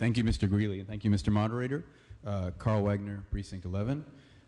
Thank you, Mr. Greeley, and thank you, Mr. Moderator. Carl Wagner, Precinct 11.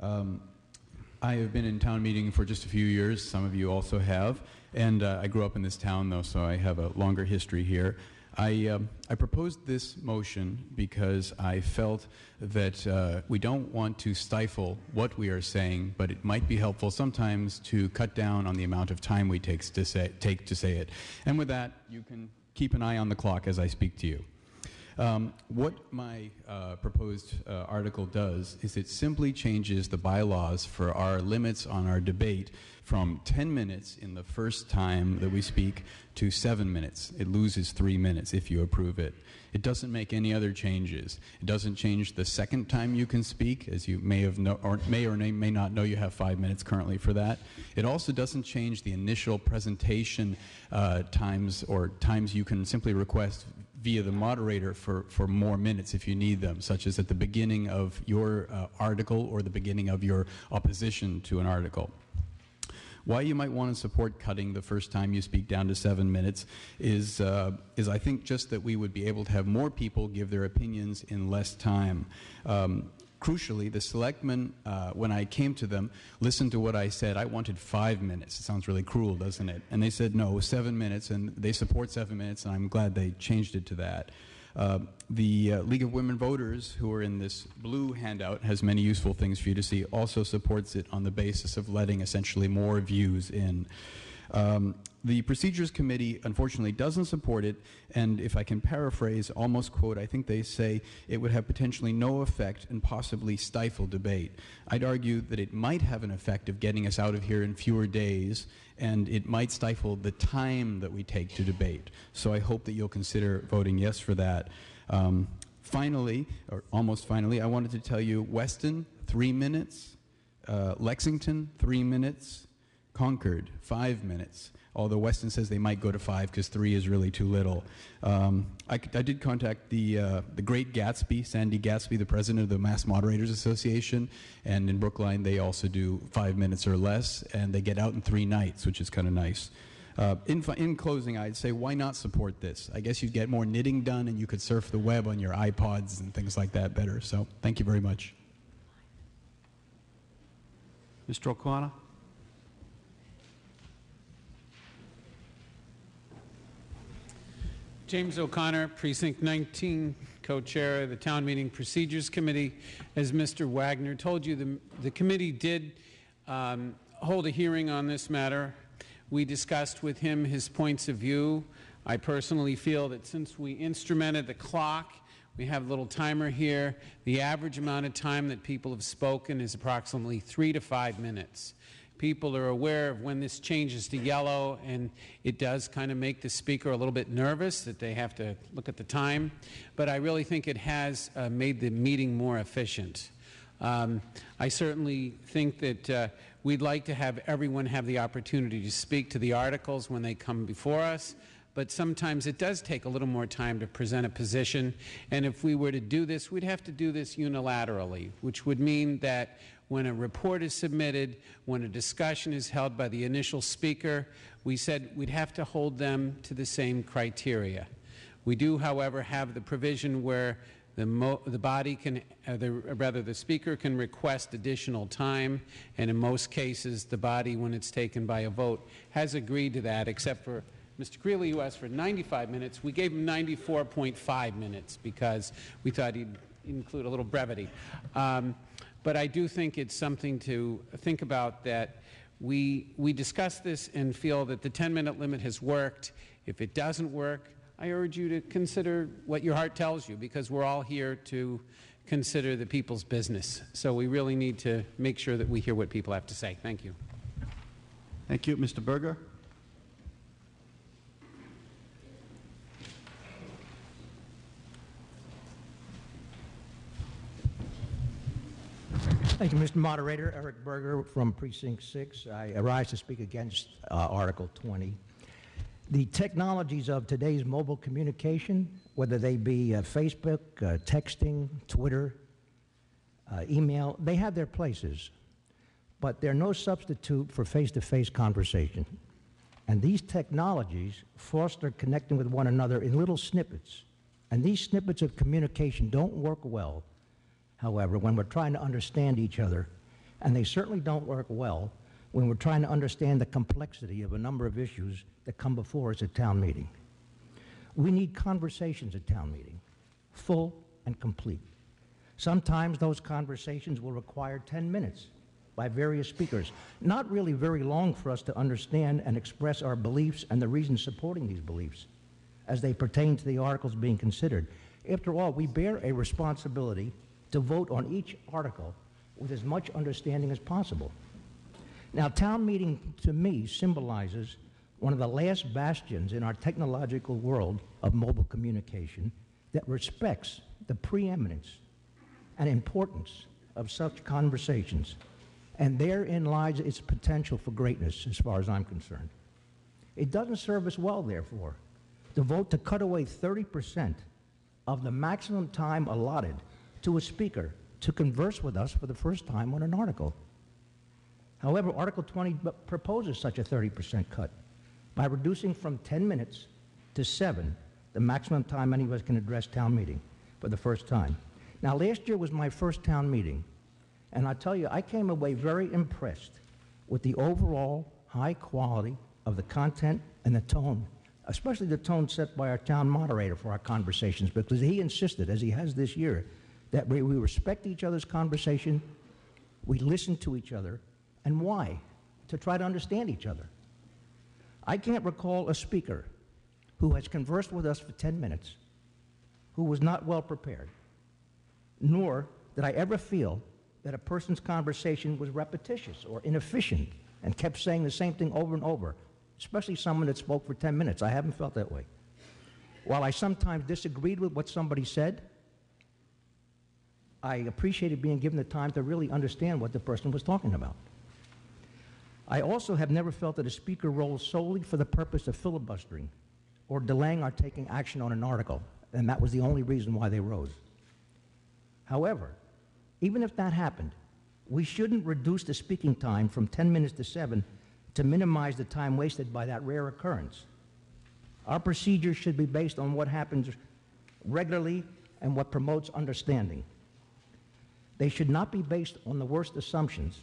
I have been in town meeting for just a few years. Some of you also have. And I grew up in this town, though, so I have a longer history here. I proposed this motion because I felt that we don't want to stifle what we are saying, but it might be helpful sometimes to cut down on the amount of time we take to say it. And with that, you can keep an eye on the clock as I speak to you. What my proposed article does is it simply changes the bylaws for our limits on our debate from 10 minutes in the first time that we speak to 7 minutes. It loses 3 minutes if you approve it. It doesn't make any other changes. It doesn't change the second time you can speak, as you may or may not know you have 5 minutes currently for that. It also doesn't change the initial presentation times or times you can simply request via the moderator for more minutes if you need them, such as at the beginning of your article or the beginning of your opposition to an article. Why you might want to support cutting the first time you speak down to 7 minutes is I think just that we would be able to have more people give their opinions in less time. Crucially, the selectmen, when I came to them, listened to what I said. I wanted 5 minutes. It sounds really cruel, doesn't it? And they said, no, 7 minutes, and they support 7 minutes, and I'm glad they changed it to that. The League of Women Voters, who are in this blue handout, has many useful things for you to see, also supports it on the basis of letting essentially more views in. The Procedures Committee, unfortunately, doesn't support it, and if I can paraphrase, almost quote, I think they say it would have potentially no effect and possibly stifle debate. I'd argue that it might have an effect of getting us out of here in fewer days, and it might stifle the time that we take to debate. So I hope that you'll consider voting yes for that. Finally, or almost finally, I wanted to tell you Weston, 3 minutes, Lexington, 3 minutes, Concord, 5 minutes. Although Weston says they might go to 5 because 3 is really too little. I did contact the great Gatsby, Sandy Gatsby, the president of the Mass Moderators Association, and in Brookline they also do 5 minutes or less, and they get out in 3 nights, which is kind of nice. In closing, I'd say why not support this? I guess you'd get more knitting done and you could surf the web on your iPods and things like that better. So thank you very much. Mr. O'Connor? James O'Connor, Precinct 19, co-chair of the Town Meeting Procedures Committee. As Mr. Wagner told you, the committee did hold a hearing on this matter. We discussed with him his points of view. I personally feel that since we instrumented the clock, we have a little timer here, the average amount of time that people have spoken is approximately 3 to 5 minutes. People are aware of when this changes to yellow, and it does kind of make the speaker a little bit nervous that they have to look at the time. But I really think it has made the meeting more efficient. I certainly think that we'd like to have everyone have the opportunity to speak to the articles when they come before us. But sometimes it does take a little more time to present a position. And if we were to do this, we'd have to do this unilaterally, which would mean that when a report is submitted, when a discussion is held by the initial speaker, we said we'd have to hold them to the same criteria. We do, however, have the provision where the body can, the speaker can request additional time, and in most cases, the body, when it's taken by a vote, has agreed to that, except for Mr. Greeley, who asked for 95 minutes. We gave him 94.5 minutes because we thought he'd include a little brevity. But I do think it's something to think about, that we discuss this and feel that the 10-minute limit has worked. If it doesn't work, I urge you to consider what your heart tells you, because we're all here to consider the people's business. So we really need to make sure that we hear what people have to say. Thank you. Thank you. Mr. Berger? Thank you, Mr. Moderator. Eric Berger from Precinct 6. I arise to speak against Article 20. The technologies of today's mobile communication, whether they be Facebook, texting, Twitter, email, they have their places, but they're no substitute for face-to-face conversation. And these technologies foster connecting with one another in little snippets And these snippets of communication don't work well, however, when we're trying to understand each other, and they certainly don't work well when we're trying to understand the complexity of a number of issues that come before us at town meeting. We need conversations at town meeting, full and complete. Sometimes those conversations will require 10 minutes by various speakers, not really very long for us to understand and express our beliefs and the reasons supporting these beliefs as they pertain to the articles being considered. After all, we bear a responsibility to vote on each article with as much understanding as possible. Now, town meeting, to me, symbolizes one of the last bastions in our technological world of mobile communication that respects the preeminence and importance of such conversations, and therein lies its potential for greatness, as far as I'm concerned. It doesn't serve us well, therefore, to vote to cut away 30% of the maximum time allotted to a speaker to converse with us for the first time on an article. However, Article 20 proposes such a 30% cut by reducing from 10 minutes to 7 the maximum time any of us can address town meeting for the first time. Now, last year was my first town meeting, and I tell you, I came away very impressed with the overall high quality of the content and the tone, especially the tone set by our town moderator for our conversations, because he insisted, as he has this year, that we respect each other's conversation, we listen to each other, and why? To try to understand each other. I can't recall a speaker who has conversed with us for 10 minutes who was not well prepared, nor did I ever feel that a person's conversation was repetitious or inefficient and kept saying the same thing over and over, especially someone that spoke for 10 minutes. I haven't felt that way. While I sometimes disagreed with what somebody said, I appreciated being given the time to really understand what the person was talking about. I also have never felt that a speaker rolls solely for the purpose of filibustering or delaying our taking action on an article, and that was the only reason why they rose. However, even if that happened, we shouldn't reduce the speaking time from 10 minutes to 7 to minimize the time wasted by that rare occurrence. Our procedures should be based on what happens regularly and what promotes understanding. They should not be based on the worst assumptions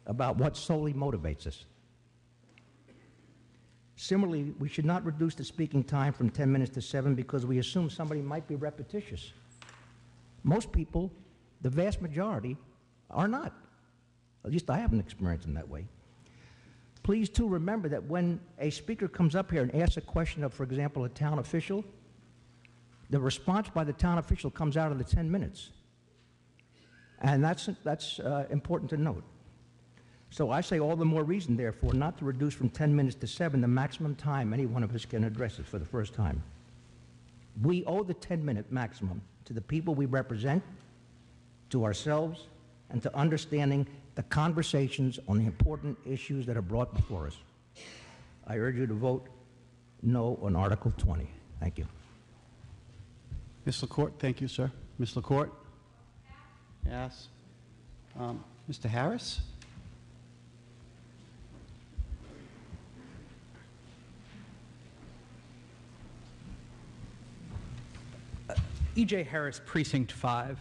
about what solely motivates us. Similarly, we should not reduce the speaking time from 10 minutes to 7 because we assume somebody might be repetitious. Most people, the vast majority, are not. At least I haven't experienced them that way. Please, too, remember that when a speaker comes up here and asks a question of, for example, a town official, the response by the town official comes out of the 10 minutes. And that's important to note. So I say all the more reason, therefore, not to reduce from 10 minutes to 7 the maximum time any one of us can address it for the first time. We owe the 10-minute maximum to the people we represent, to ourselves, and to understanding the conversations on the important issues that are brought before us. I urge you to vote no on Article 20. Thank you. Ms. LaCourte, thank you, sir. Ms. LaCourte? Yes. Mr. Harris? E.J. Harris, Precinct 5.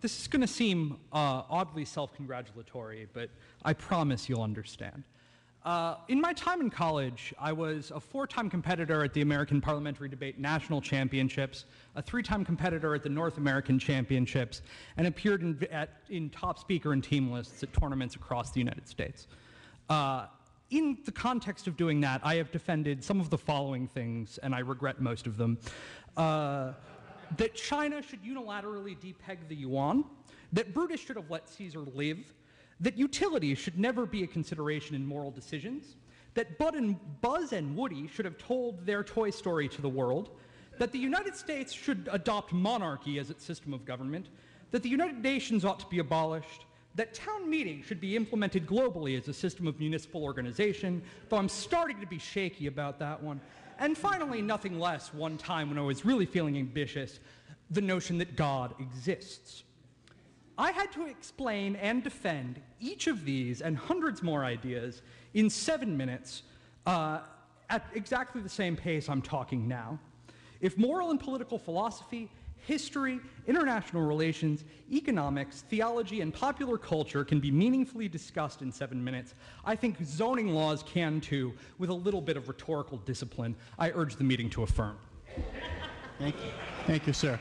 This is going to seem oddly self-congratulatory, but I promise you'll understand. In my time in college, I was a 4-time competitor at the American Parliamentary Debate National Championships, a 3-time competitor at the North American Championships, and appeared in top speaker and team lists at tournaments across the United States. In the context of doing that, I have defended some of the following things, and I regret most of them. That China should unilaterally depeg the yuan, that Brutus should have let Caesar live, that utility should never be a consideration in moral decisions, that Buzz and Woody should have told their Toy Story to the world, that the United States should adopt monarchy as its system of government, that the United Nations ought to be abolished, that town meeting should be implemented globally as a system of municipal organization, though I'm starting to be shaky about that one. And finally, nothing less, one time when I was really feeling ambitious, the notion that God exists. I had to explain and defend each of these and hundreds more ideas in 7 minutes at exactly the same pace I'm talking now. If moral and political philosophy, history, international relations, economics, theology, and popular culture can be meaningfully discussed in 7 minutes, I think zoning laws can too, with a little bit of rhetorical discipline. I urge the meeting to affirm. Thank you. Thank you, sir.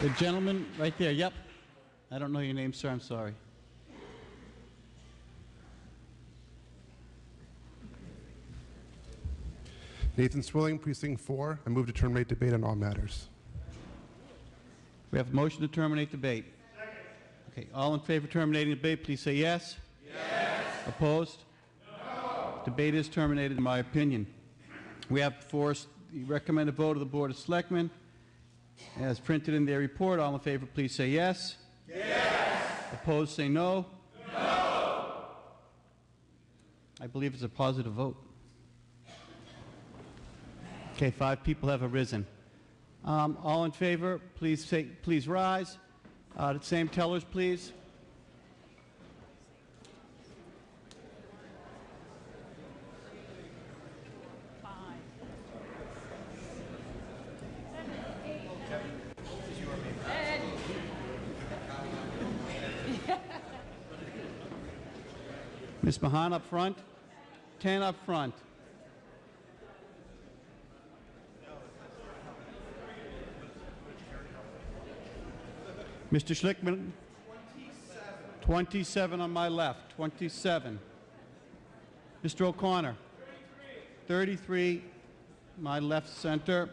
The gentleman right there, yep. I don't know your name, sir, I'm sorry. Nathan Swilling, Precinct 4. I move to terminate debate on all matters. We have a motion to terminate debate. Second. Okay, all in favor of terminating debate, please say yes. Yes. Opposed? No. Debate is terminated, in my opinion. We have before us the recommended vote of the Board of Selectmen. As printed in their report, all in favor, please say yes. Yes. Opposed, say no. No. I believe it's a positive vote. Okay, 5 people have arisen. All in favor, please rise. The same tellers, please. Ms. Mahan up front. 10 up front. Mr. Schlickman? 27 on my left. 27. Mr. O'Connor? 33. My left center.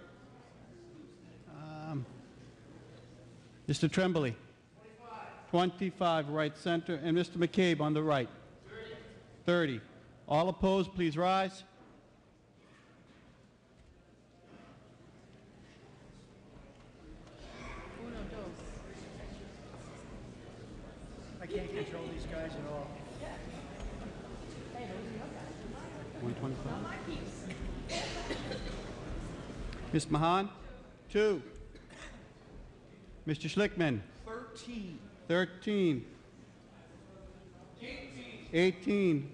Mr. Tremblay? 25 right center. And Mr. McCabe on the right? 30. All opposed, please rise. I can't control these guys at all. 125. Ms. Mahan? 2. Mr. Schlickman? 13. 13. 18.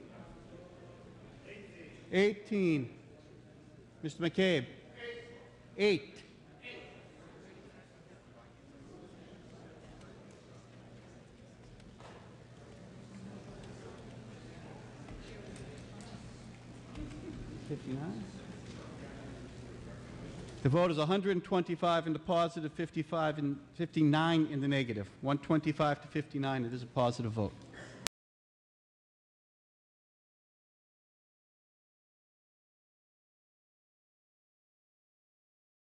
18. Mr. McCabe? 8. The vote is 125 in the positive, 59 in the negative. 125 to 59, it is a positive vote.